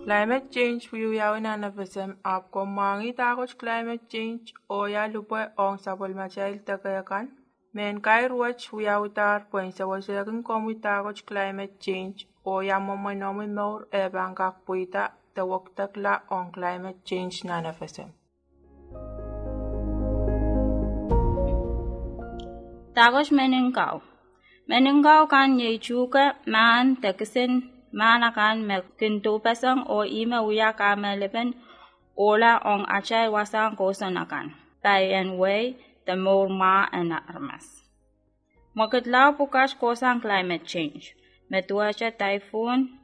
Climate change huyuyaw na nafasem आपको मांगी ताकुच climate change o ya lupa ong sabol machail takayakan men kai ruach huyawtar poinsa wasakin komu takuch climate change o ya momonomi mor e bangkak puita tawaktak la on climate change na nafasem. Takuch meningkaw kan yechuka man takisin manakan mekinto pasang o ima uya kamelepen ola ong achay wasang kosanakan by and way the more ma and armas. Makitlaw pukas kosang climate change. Metuacha typhoon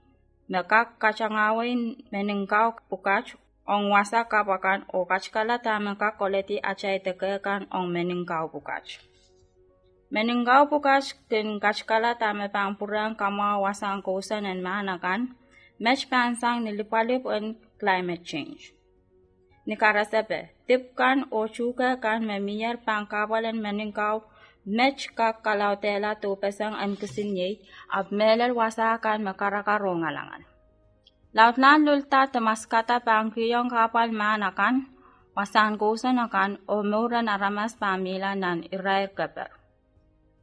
mekak kachangawin meningkaw pukas ong wasa kapakan o kachkala tamaka koleti achay tekekan ong meningkaw pukas. Meningkaw pukas kin kachkala tame pangpurang kama wasang kosan and manakan, mech pansang nilipalip on climate change. Nikarasepe, tipkan o chuka kan memiyar pangkabalan meningkaw, mech kakalautela tupesang an kusinyay, ab melal wasakan makarakarongalangan. Lautlan lulta tamaskata pangkiyong kapal manakan, wasang kosan akan o mura naramas pamila nan irair kaper.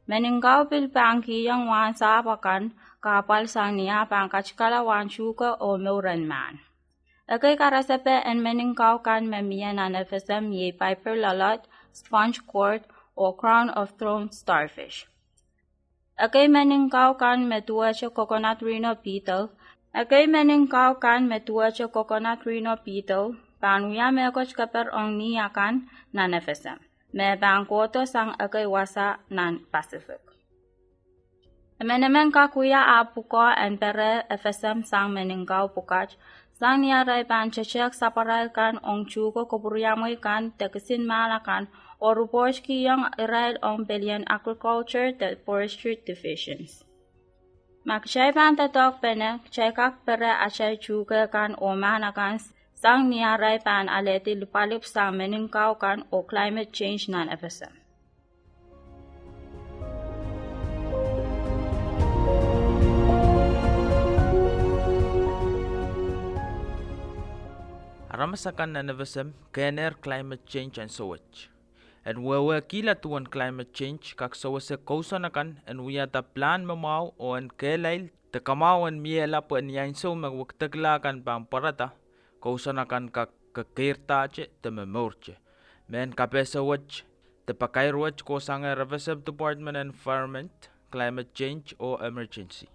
Meningkaw pil pangkiyang wan sapakan kapal sang niya pangkachkala wan chuka o muran man. Agay karasepe en meningkaw kan memiya na nefesem ye piper lalot, sponge quart o crown of thorns starfish. Agay meningkaw kan metua cha coconut rhino beetle. Agay meningkaw kan metua cha coconut rhino beetle. Panuya mekoch kaper ong niya kan na nefesem. Me bangkoto sang agay wasa nan Pacific. Menemen kakuya apuko en pere FSM sang meningkaw pukach, sang niyaray pan chechek saparal kan ong chuko kopuryamoy kan tekisin malakan o rupoch kiyang irail ong billion agriculture the forestry divisions. Makchay pan tatok pene, chekak pere achay chuko kan o manakan sang niyaray pan aleti lupalip sang meningkaw kan o climate change nan FSM. Ramasakan nan FSM kener climate change and sewage. And wewe kila tuan climate change kak sewase kausanakan and wiyata plan mamaw o en kelail tekamawan miela po en yainso magwaktaglakan pang parata kausanakan kak kakirtache te memorche. Men kapesa wach te pakairwach ko sanga Reserve Department Environment, Climate Change o Emergency.